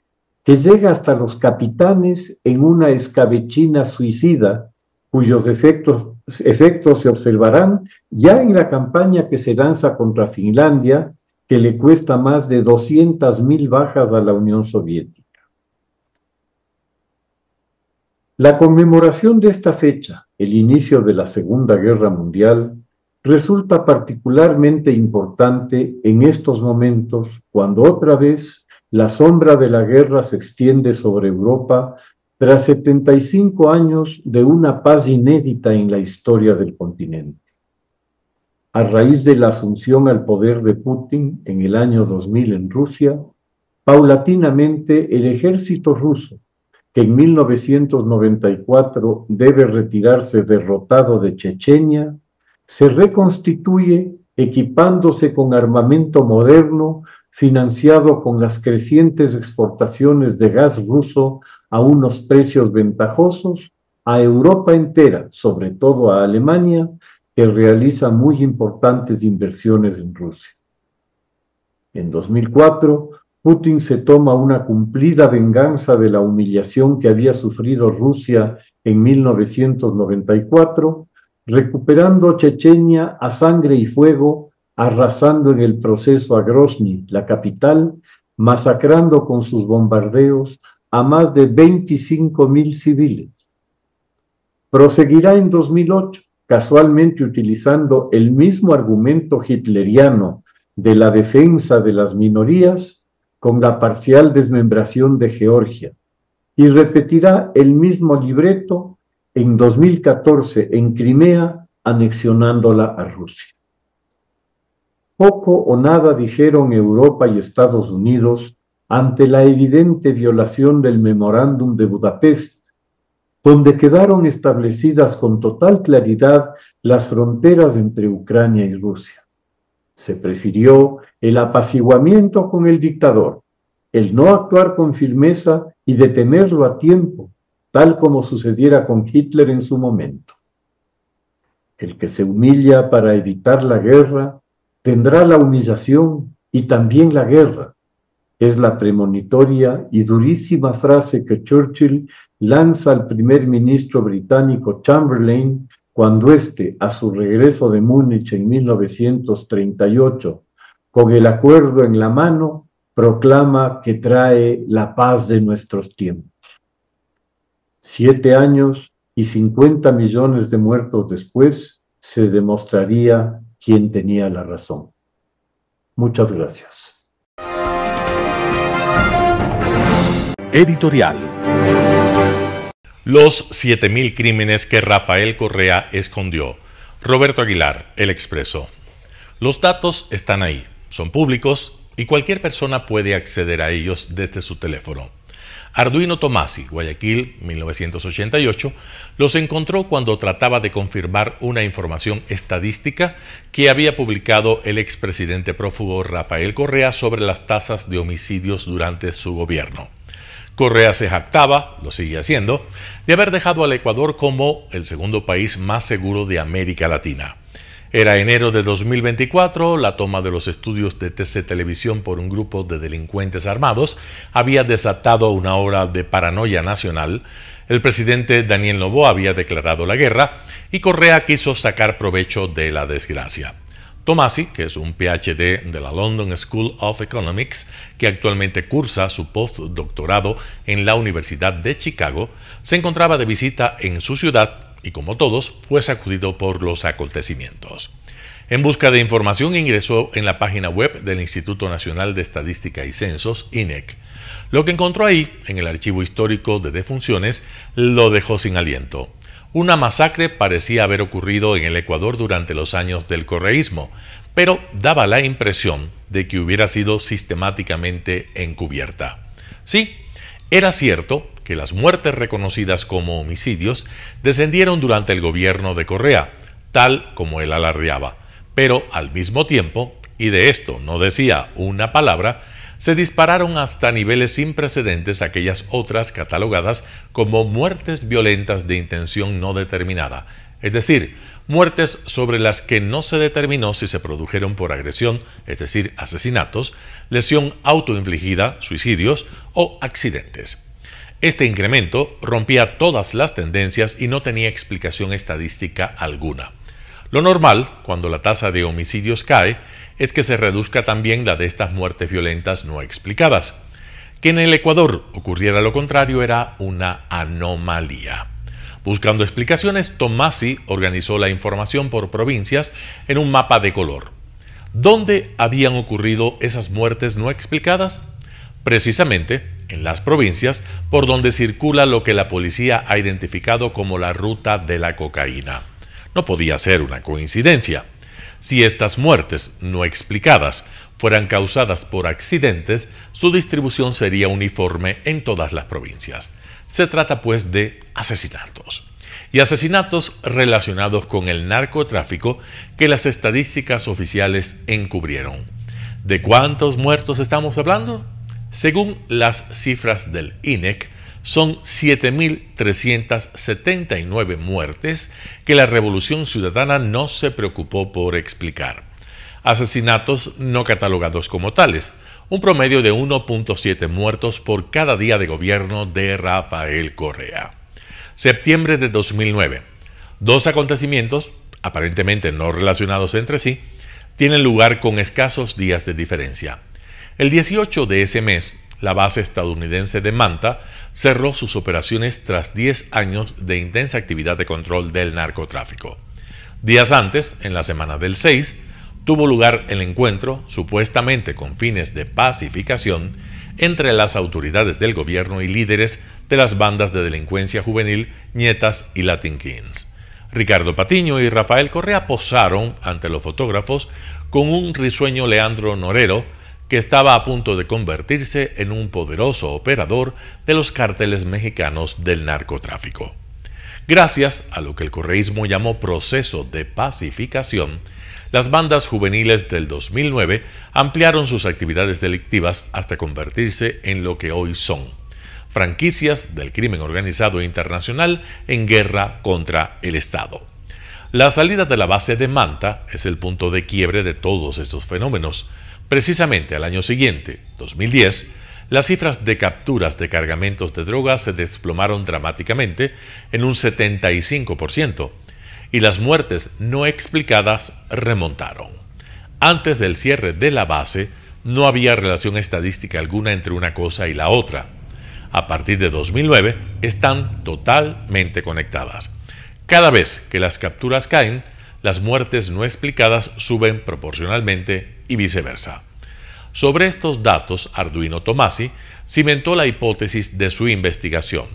que llega hasta los capitanes en una escabechina suicida, cuyos efectos se observarán ya en la campaña que se lanza contra Finlandia, que le cuesta más de 200.000 bajas a la Unión Soviética. La conmemoración de esta fecha, el inicio de la Segunda Guerra Mundial, resulta particularmente importante en estos momentos, cuando otra vez la sombra de la guerra se extiende sobre Europa tras 75 años de una paz inédita en la historia del continente. A raíz de la asunción al poder de Putin en el año 2000 en Rusia, paulatinamente el ejército ruso, que en 1994 debe retirarse derrotado de Chechenia, se reconstituye equipándose con armamento moderno, financiado con las crecientes exportaciones de gas ruso a unos precios ventajosos, a Europa entera, sobre todo a Alemania, que realiza muy importantes inversiones en Rusia. En 2004, Putin se toma una cumplida venganza de la humillación que había sufrido Rusia en 1994, recuperando Chechenia a sangre y fuego, arrasando en el proceso a Grozny, la capital, masacrando con sus bombardeos a más de 25.000 civiles. Proseguirá en 2008, casualmente utilizando el mismo argumento hitleriano de la defensa de las minorías, con la parcial desmembración de Georgia, y repetirá el mismo libreto en 2014 en Crimea, anexionándola a Rusia. Poco o nada dijeron Europa y Estados Unidos ante la evidente violación del Memorándum de Budapest, donde quedaron establecidas con total claridad las fronteras entre Ucrania y Rusia. Se prefirió el apaciguamiento con el dictador, el no actuar con firmeza y detenerlo a tiempo, tal como sucediera con Hitler en su momento. El que se humilla para evitar la guerra tendrá la humillación y también la guerra. Es la premonitoria y durísima frase que Churchill lanza al primer ministro británico Chamberlain cuando éste, a su regreso de Múnich en 1938, con el acuerdo en la mano, proclama que trae la paz de nuestros tiempos. 7 años y 50 millones de muertos después, se demostraría quién tenía la razón. Muchas gracias. Editorial. Los 7.000 crímenes que Rafael Correa escondió. Roberto Aguilar, El Expreso. Los datos están ahí, son públicos y cualquier persona puede acceder a ellos desde su teléfono. Arduino Tomasi, Guayaquil, 1988, los encontró cuando trataba de confirmar una información estadística que había publicado el expresidente prófugo Rafael Correa sobre las tasas de homicidios durante su gobierno. Correa se jactaba, lo sigue haciendo, de haber dejado al Ecuador como el segundo país más seguro de América Latina. Era enero de 2024, la toma de los estudios de TC Televisión por un grupo de delincuentes armados había desatado una ola de paranoia nacional. El presidente Daniel Noboa había declarado la guerra y Correa quiso sacar provecho de la desgracia. Tomasi, que es un PhD de la London School of Economics, que actualmente cursa su postdoctorado en la Universidad de Chicago, se encontraba de visita en su ciudad y, como todos, fue sacudido por los acontecimientos. En busca de información ingresó en la página web del Instituto Nacional de Estadística y Censos, INEC. Lo que encontró ahí, en el archivo histórico de defunciones, lo dejó sin aliento. Una masacre parecía haber ocurrido en el Ecuador durante los años del correísmo, pero daba la impresión de que hubiera sido sistemáticamente encubierta. Sí, era cierto que las muertes reconocidas como homicidios descendieron durante el gobierno de Correa, tal como él alardeaba, pero al mismo tiempo, y de esto no decía una palabra, se dispararon hasta niveles sin precedentes aquellas otras catalogadas como muertes violentas de intención no determinada, es decir, muertes sobre las que no se determinó si se produjeron por agresión, es decir, asesinatos, lesión autoinfligida, suicidios o accidentes. Este incremento rompía todas las tendencias y no tenía explicación estadística alguna. Lo normal, cuando la tasa de homicidios cae, es que se reduzca también la de estas muertes violentas no explicadas. Que en el Ecuador ocurriera lo contrario era una anomalía. Buscando explicaciones, Tomasi organizó la información por provincias en un mapa de color. ¿Dónde habían ocurrido esas muertes no explicadas? Precisamente en las provincias por donde circula lo que la policía ha identificado como la ruta de la cocaína. No podía ser una coincidencia. Si estas muertes no explicadas fueran causadas por accidentes, su distribución sería uniforme en todas las provincias. Se trata pues de asesinatos. Y asesinatos relacionados con el narcotráfico que las estadísticas oficiales encubrieron. ¿De cuántos muertos estamos hablando? Según las cifras del INEC, son 7.379 muertes que la Revolución Ciudadana no se preocupó por explicar. Asesinatos no catalogados como tales, un promedio de 1.7 muertos por cada día de gobierno de Rafael Correa. Septiembre de 2009. 2 acontecimientos, aparentemente no relacionados entre sí, tienen lugar con escasos días de diferencia. El 18 de ese mes, la base estadounidense de Manta cerró sus operaciones tras 10 años de intensa actividad de control del narcotráfico. Días antes, en la semana del 6, tuvo lugar el encuentro, supuestamente con fines de pacificación, entre las autoridades del gobierno y líderes de las bandas de delincuencia juvenil Nietas y Latin Kings. Ricardo Patiño y Rafael Correa posaron ante los fotógrafos con un risueño Leandro Norero, que estaba a punto de convertirse en un poderoso operador de los cárteles mexicanos del narcotráfico. Gracias a lo que el correísmo llamó proceso de pacificación, las bandas juveniles del 2009 ampliaron sus actividades delictivas hasta convertirse en lo que hoy son: franquicias del crimen organizado internacional en guerra contra el Estado. La salida de la base de Manta es el punto de quiebre de todos estos fenómenos. Precisamente al año siguiente, 2010, las cifras de capturas de cargamentos de drogas se desplomaron dramáticamente en un 75%, y las muertes no explicadas remontaron. Antes del cierre de la base, no había relación estadística alguna entre una cosa y la otra. A partir de 2009 están totalmente conectadas. Cada vez que las capturas caen, las muertes no explicadas suben proporcionalmente y viceversa. Sobre estos datos, Arduino Tomasi cimentó la hipótesis de su investigación,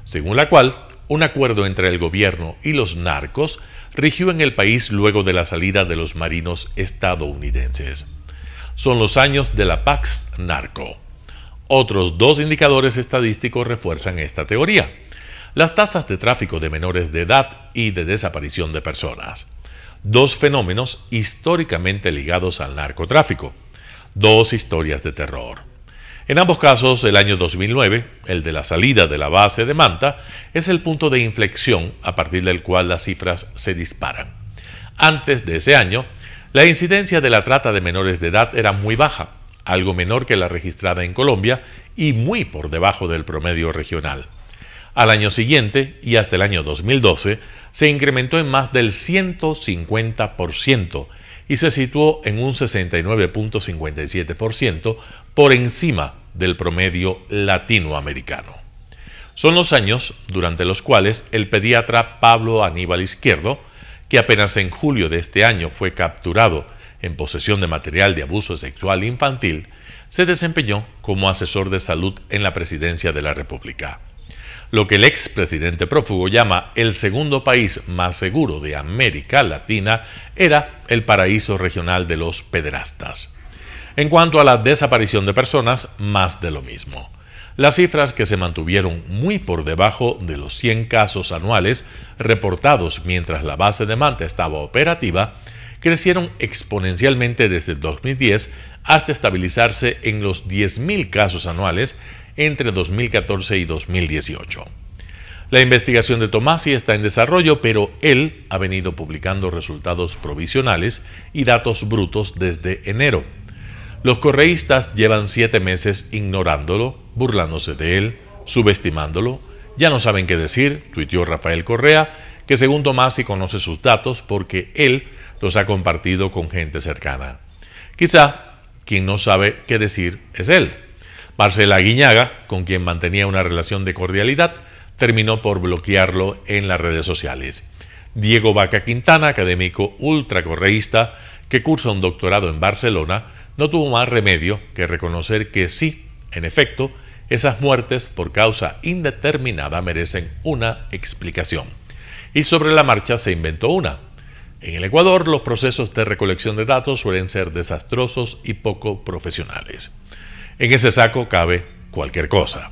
según la cual un acuerdo entre el gobierno y los narcos rigió en el país luego de la salida de los marinos estadounidenses. Son los años de la Pax Narco. Otros dos indicadores estadísticos refuerzan esta teoría: las tasas de tráfico de menores de edad y de desaparición de personas, dos fenómenos históricamente ligados al narcotráfico, dos historias de terror. En ambos casos, el año 2009, el de la salida de la base de Manta, es el punto de inflexión a partir del cual las cifras se disparan. Antes de ese año, la incidencia de la trata de menores de edad era muy baja, algo menor que la registrada en Colombia y muy por debajo del promedio regional. Al año siguiente, y hasta el año 2012, se incrementó en más del 150% y se situó en un 69.57% por encima del promedio latinoamericano. Son los años durante los cuales el pediatra Pablo Aníbal Izquierdo, que apenas en julio de este año fue capturado en posesión de material de abuso sexual infantil, se desempeñó como asesor de salud en la presidencia de la República. Lo que el expresidente prófugo llama el segundo país más seguro de América Latina era el paraíso regional de los pederastas. En cuanto a la desaparición de personas, más de lo mismo. Las cifras, que se mantuvieron muy por debajo de los 100 casos anuales reportados mientras la base de Manta estaba operativa, crecieron exponencialmente desde el 2010 hasta estabilizarse en los 10.000 casos anuales entre 2014 y 2018. La investigación de Tomasi está en desarrollo, pero él ha venido publicando resultados provisionales y datos brutos desde enero. Los correístas llevan 7 meses ignorándolo, burlándose de él, subestimándolo. Ya no saben qué decir, tuiteó Rafael Correa, que según Tomasi conoce sus datos porque él los ha compartido con gente cercana. Quizá quien no sabe qué decir es él. Marcela Aguiñaga, con quien mantenía una relación de cordialidad, terminó por bloquearlo en las redes sociales. Diego Vaca Quintana, académico ultracorreísta que cursa un doctorado en Barcelona, no tuvo más remedio que reconocer que sí, en efecto, esas muertes por causa indeterminada merecen una explicación. Y sobre la marcha se inventó una. En el Ecuador, los procesos de recolección de datos suelen ser desastrosos y poco profesionales. En ese saco cabe cualquier cosa.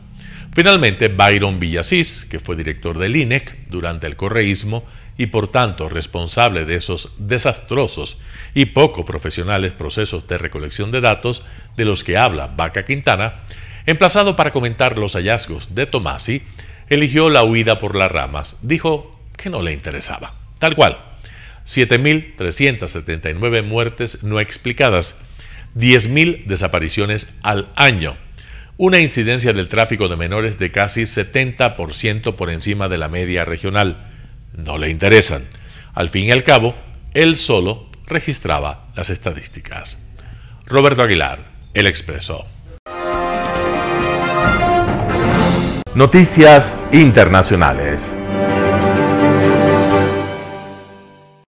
Finalmente, Byron Villasís, que fue director del INEC durante el correísmo y por tanto responsable de esos desastrosos y poco profesionales procesos de recolección de datos de los que habla Vaca Quintana, emplazado para comentar los hallazgos de Tomasi, eligió la huida por las ramas. Dijo que no le interesaba. Tal cual. 7.379 muertes no explicadas, 10.000 desapariciones al año, una incidencia del tráfico de menores de casi 70% por encima de la media regional. No le interesan. Al fin y al cabo, él solo registraba las estadísticas. Roberto Aguilar, El Expreso. Noticias internacionales.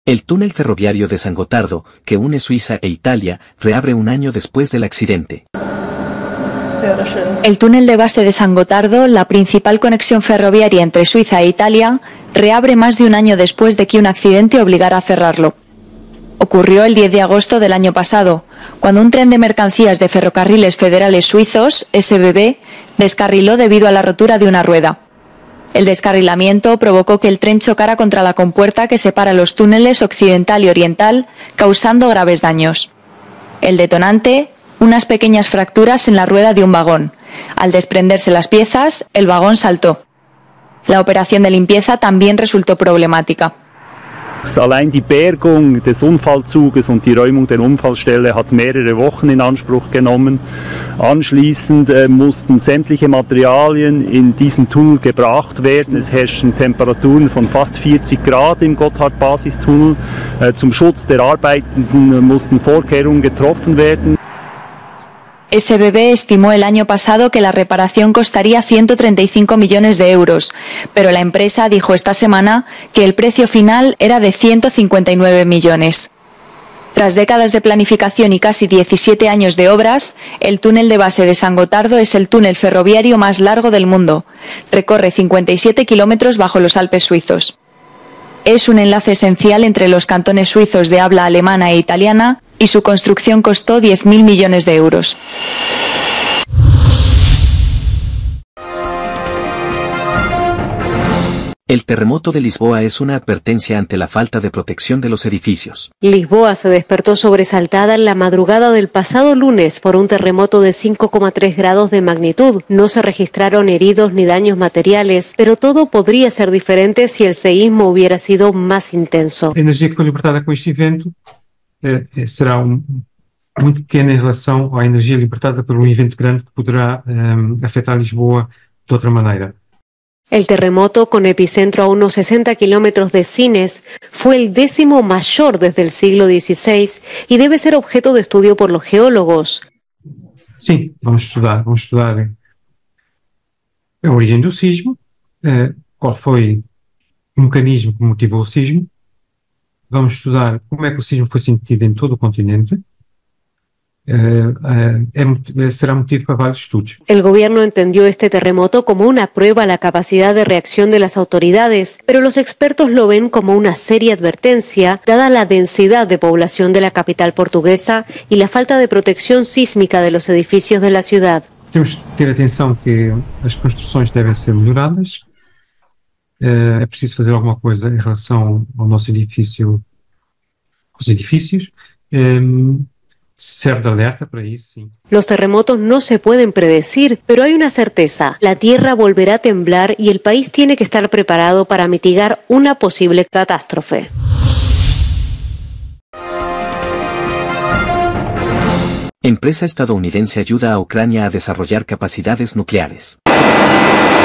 El túnel ferroviario de San Gotardo, que une Suiza e Italia, reabre un año después del accidente. El túnel de base de San Gotardo, la principal conexión ferroviaria entre Suiza e Italia, reabre más de un año después de que un accidente obligara a cerrarlo. Ocurrió el 10 de agosto del año pasado, cuando un tren de mercancías de Ferrocarriles Federales Suizos, SBB, descarriló debido a la rotura de una rueda. El descarrilamiento provocó que el tren chocara contra la compuerta que separa los túneles occidental y oriental, causando graves daños. El detonante, unas pequeñas fracturas en la rueda de un vagón. Al desprenderse las piezas, el vagón saltó. La operación de limpieza también resultó problemática. Allein die Bergung des Unfallzuges und die Räumung der Unfallstelle hat mehrere Wochen in Anspruch genommen. Anschließend mussten sämtliche Materialien in diesen Tunnel gebracht werden. Es herrschen Temperaturen von fast 40 Grad im Gotthard-Basistunnel. Zum Schutz der Arbeitenden mussten Vorkehrungen getroffen werden. SBB estimó el año pasado que la reparación costaría 135 millones de euros, pero la empresa dijo esta semana que el precio final era de 159 millones. Tras décadas de planificación y casi 17 años de obras, el túnel de base de San Gotardo es el túnel ferroviario más largo del mundo. Recorre 57 kilómetros bajo los Alpes suizos. Es un enlace esencial entre los cantones suizos de habla alemana e italiana y su construcción costó 10.000 millones de euros. El terremoto de Lisboa es una advertencia ante la falta de protección de los edificios. Lisboa se despertó sobresaltada en la madrugada del pasado lunes por un terremoto de 5,3 grados de magnitud. No se registraron heridos ni daños materiales, pero todo podría ser diferente si el seísmo hubiera sido más intenso. A energia que foi libertada com este evento será muito pequena em relação à energia libertada por evento grande que poderá afetar Lisboa de outra maneira. El terremoto, con epicentro a unos 60 kilómetros de Sines, fue el 10º mayor desde el siglo XVI y debe ser objeto de estudio por los geólogos. Sim, vamos estudar a origem do sismo, qual foi o mecanismo que motivou o sismo. Vamos estudar como é que o sismo foi sentido em todo o continente. Será motivo para varios estudios. El gobierno entendió este terremoto como una prueba a la capacidad de reacción de las autoridades, pero los expertos lo ven como una seria advertencia, dada la densidad de población de la capital portuguesa y la falta de protección sísmica de los edificios de la ciudad. Temos que ter atenção que as construções devem ser melhoradas. É preciso fazer alguma coisa em relação ao nosso edifício, aos edifícios. Ser de alerta para isso, sim. Los terremotos no se pueden predecir, pero hay una certeza: la tierra volverá a temblar y el país tiene que estar preparado para mitigar una posible catástrofe. Empresa estadounidense ayuda a Ucrania a desarrollar capacidades nucleares.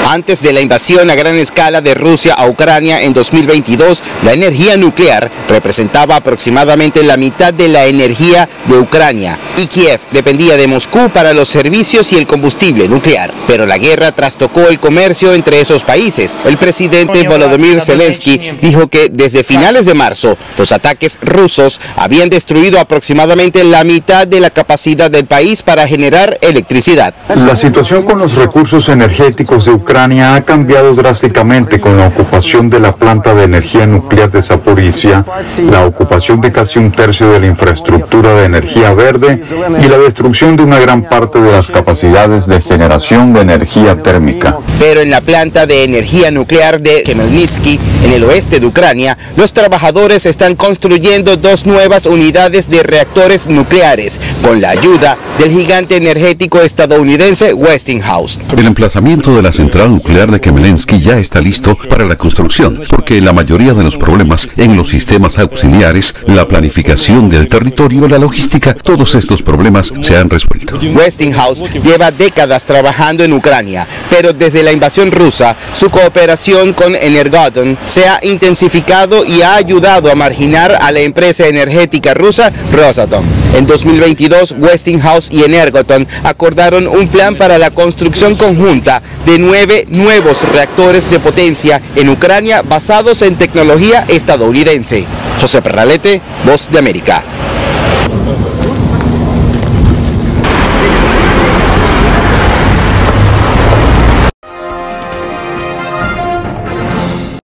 Antes de la invasión a gran escala de Rusia a Ucrania en 2022, la energía nuclear representaba aproximadamente la mitad de la energía de Ucrania y Kiev dependía de Moscú para los servicios y el combustible nuclear. Pero la guerra trastocó el comercio entre esos países. El presidente Volodymyr Zelensky dijo que desde finales de marzo los ataques rusos habían destruido aproximadamente la mitad de la capacidad del país para generar electricidad. La situación con los recursos energéticos de Ucrania ha cambiado drásticamente con la ocupación de la planta de energía nuclear de Zaporizhia, la ocupación de casi un tercio de la infraestructura de energía verde y la destrucción de una gran parte de las capacidades de generación de energía térmica. Pero en la planta de energía nuclear de Khmelnytsky, en el oeste de Ucrania, los trabajadores están construyendo 2 nuevas unidades de reactores nucleares, con la ayuda del gigante energético estadounidense Westinghouse. El emplazamiento de la central nuclear de Khmelnytsky ya está listo para la construcción, porque la mayoría de los problemas en los sistemas auxiliares, la planificación del territorio, la logística, todos estos problemas se han resuelto. Westinghouse lleva décadas trabajando en Ucrania, pero desde la invasión rusa, su cooperación con Energoatom se ha intensificado y ha ayudado a marginar a la empresa energética rusa Rosatom. En 2022, Westinghouse y Energoatom acordaron un plan para la construcción conjunta de 9 nuevos reactores de potencia en Ucrania basados en tecnología estadounidense. José Perralete, Voz de América.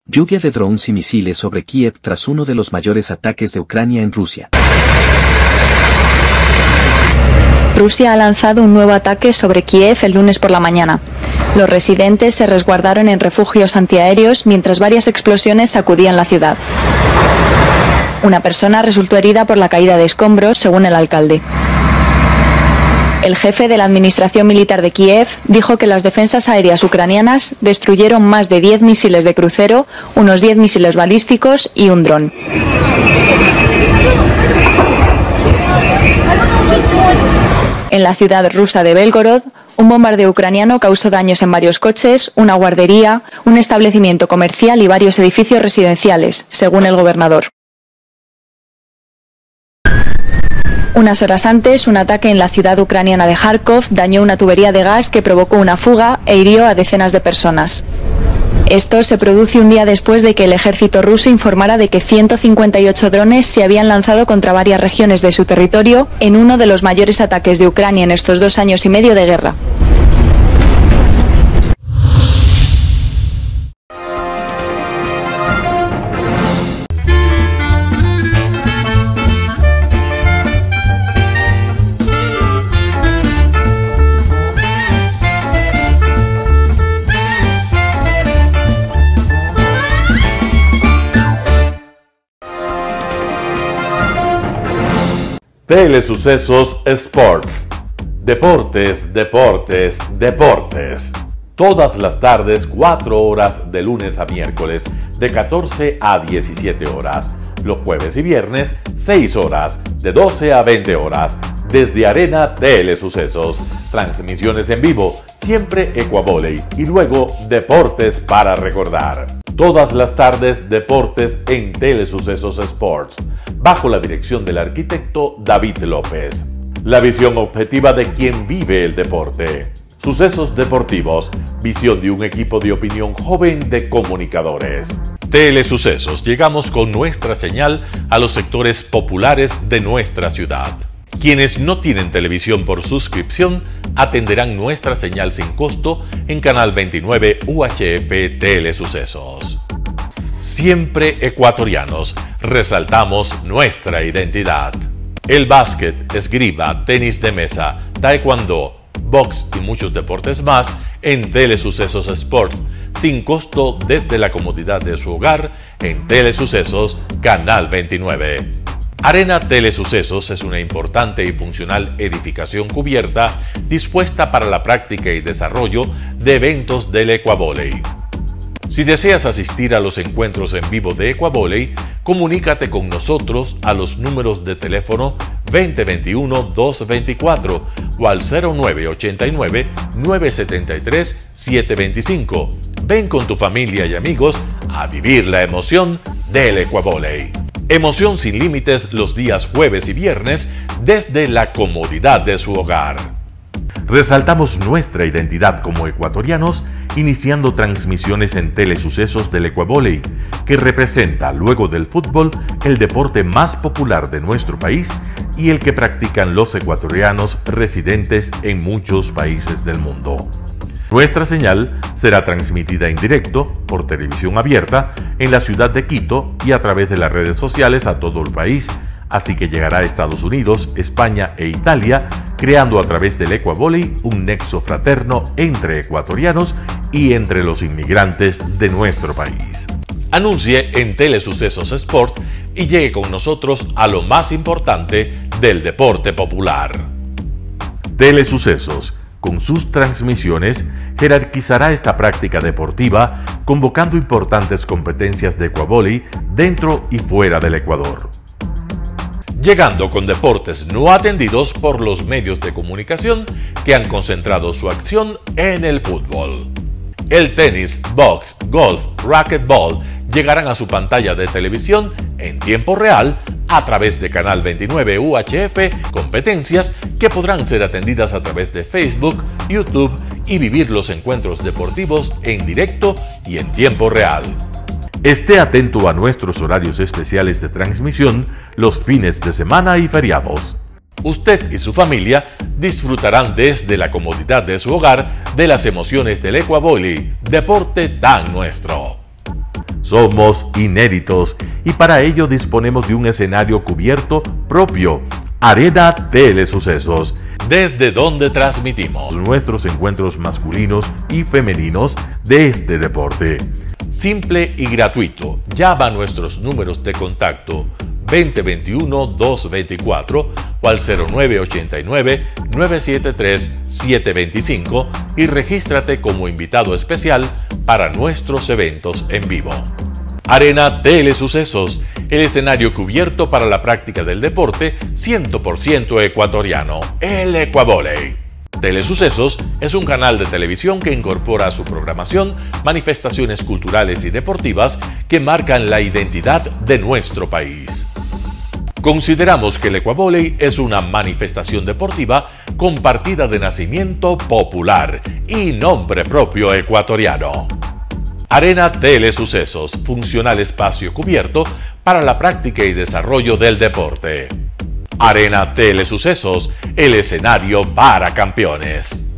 Lluvia de drones y misiles sobre Kiev tras uno de los mayores ataques de Ucrania en Rusia. Rusia ha lanzado un nuevo ataque sobre Kiev el lunes por la mañana. Los residentes se resguardaron en refugios antiaéreos mientras varias explosiones sacudían la ciudad. Una persona resultó herida por la caída de escombros, según el alcalde. El jefe de la administración militar de Kiev dijo que las defensas aéreas ucranianas destruyeron más de 10 misiles de crucero, unos 10 misiles balísticos y un dron. En la ciudad rusa de Belgorod, un bombardeo ucraniano causó daños en varios coches, una guardería, un establecimiento comercial y varios edificios residenciales, según el gobernador. Unas horas antes, un ataque en la ciudad ucraniana de Kharkov dañó una tubería de gas que provocó una fuga e hirió a decenas de personas. Esto se produce un día después de que el ejército ruso informara de que 158 drones se habían lanzado contra varias regiones de su territorio en uno de los mayores ataques de Ucrania en estos 2 años y medio de guerra. Telesucesos Sports. Deportes, deportes, deportes. Todas las tardes, 4 horas de lunes a miércoles, de 14 a 17 horas. Los jueves y viernes, 6 horas, de 12 a 20 horas. Desde Arena Telesucesos. Transmisiones en vivo, siempre Ecuavoley. Y luego, deportes para recordar. Todas las tardes, deportes en Telesucesos Sports, bajo la dirección del arquitecto David López. La visión objetiva de quien vive el deporte. Sucesos deportivos, visión de un equipo de opinión joven de comunicadores. Telesucesos, llegamos con nuestra señal a los sectores populares de nuestra ciudad. Quienes no tienen televisión por suscripción atenderán nuestra señal sin costo en Canal 29 UHF Telesucesos. Siempre ecuatorianos, resaltamos nuestra identidad. El básquet, esgrima, tenis de mesa, taekwondo, box y muchos deportes más en Telesucesos Sport, sin costo desde la comodidad de su hogar en Telesucesos Canal 29. Arena Telesucesos es una importante y funcional edificación cubierta dispuesta para la práctica y desarrollo de eventos del Ecuavoley. Si deseas asistir a los encuentros en vivo de Ecuavoley, comunícate con nosotros a los números de teléfono 2021-224 o al 0989-973-725. Ven con tu familia y amigos a vivir la emoción del Ecuavoley. Emoción sin límites los días jueves y viernes desde la comodidad de su hogar. Resaltamos nuestra identidad como ecuatorianos iniciando transmisiones en Telesucesos del Ecuavoley, que representa, luego del fútbol, el deporte más popular de nuestro país y el que practican los ecuatorianos residentes en muchos países del mundo. Nuestra señal será transmitida en directo por televisión abierta en la ciudad de Quito y a través de las redes sociales a todo el país, así que llegará a Estados Unidos, España e Italia, creando a través del Ecuavoley un nexo fraterno entre ecuatorianos y entre los inmigrantes de nuestro país. Anuncie en Telesucesos Sport y llegue con nosotros a lo más importante del deporte popular. Telesucesos, con sus transmisiones, jerarquizará esta práctica deportiva, convocando importantes competencias de Ecuavoley dentro y fuera del Ecuador. Llegando con deportes no atendidos por los medios de comunicación que han concentrado su acción en el fútbol. El tenis, box, golf, racquetball llegarán a su pantalla de televisión en tiempo real a través de Canal 29 UHF, competencias que podrán ser atendidas a través de Facebook, YouTube y vivir los encuentros deportivos en directo y en tiempo real. Esté atento a nuestros horarios especiales de transmisión los fines de semana y feriados. Usted y su familia disfrutarán desde la comodidad de su hogar de las emociones del Ecuavoley, deporte tan nuestro. Somos inéditos y para ello disponemos de un escenario cubierto propio, Arena Telesucesos, desde donde transmitimos nuestros encuentros masculinos y femeninos de este deporte. Simple y gratuito. Llama a nuestros números de contacto 2021-224 o al 0989-973-725 y regístrate como invitado especial para nuestros eventos en vivo. Arena Telesucesos, el escenario cubierto para la práctica del deporte 100% ecuatoriano, el Ecuavoley. Telesucesos es un canal de televisión que incorpora a su programación manifestaciones culturales y deportivas que marcan la identidad de nuestro país. Consideramos que el ecuavóley es una manifestación deportiva con partida de nacimiento popular y nombre propio ecuatoriano. Arena Telesucesos, funcional espacio cubierto para la práctica y desarrollo del deporte. Arena Telesucesos, el escenario para campeones.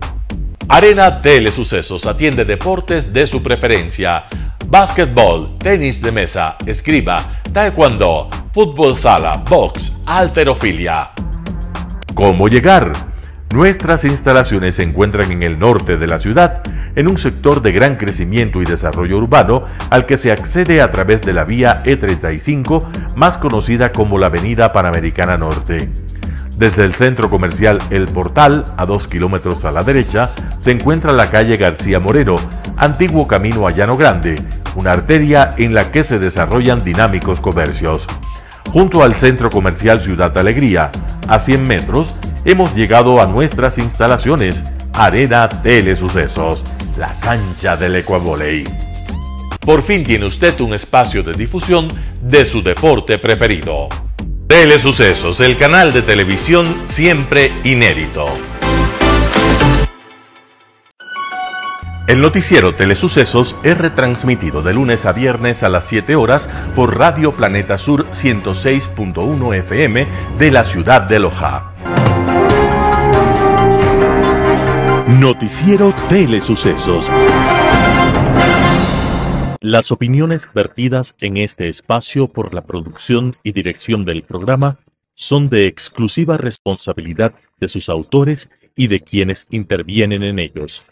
Arena Telesucesos atiende deportes de su preferencia: básquetbol, tenis de mesa, esgrima, taekwondo, fútbol sala, box, halterofilia. ¿Cómo llegar? Nuestras instalaciones se encuentran en el norte de la ciudad, en un sector de gran crecimiento y desarrollo urbano al que se accede a través de la vía E35, más conocida como la Avenida Panamericana Norte. Desde el centro comercial El Portal, a 2 kilómetros a la derecha, se encuentra la calle García Moreno, antiguo camino a Llano Grande, una arteria en la que se desarrollan dinámicos comercios. Junto al centro comercial Ciudad Alegría, a 100 metros, hemos llegado a nuestras instalaciones, Arena Telesucesos, la cancha del ecuavóley. Por fin tiene usted un espacio de difusión de su deporte preferido. Telesucesos, el canal de televisión siempre inédito. El noticiero Telesucesos es retransmitido de lunes a viernes a las 7 horas por Radio Planeta Sur 106.1 FM de la ciudad de Loja. Noticiero Telesucesos. Las opiniones vertidas en este espacio por la producción y dirección del programa son de exclusiva responsabilidad de sus autores y de quienes intervienen en ellos.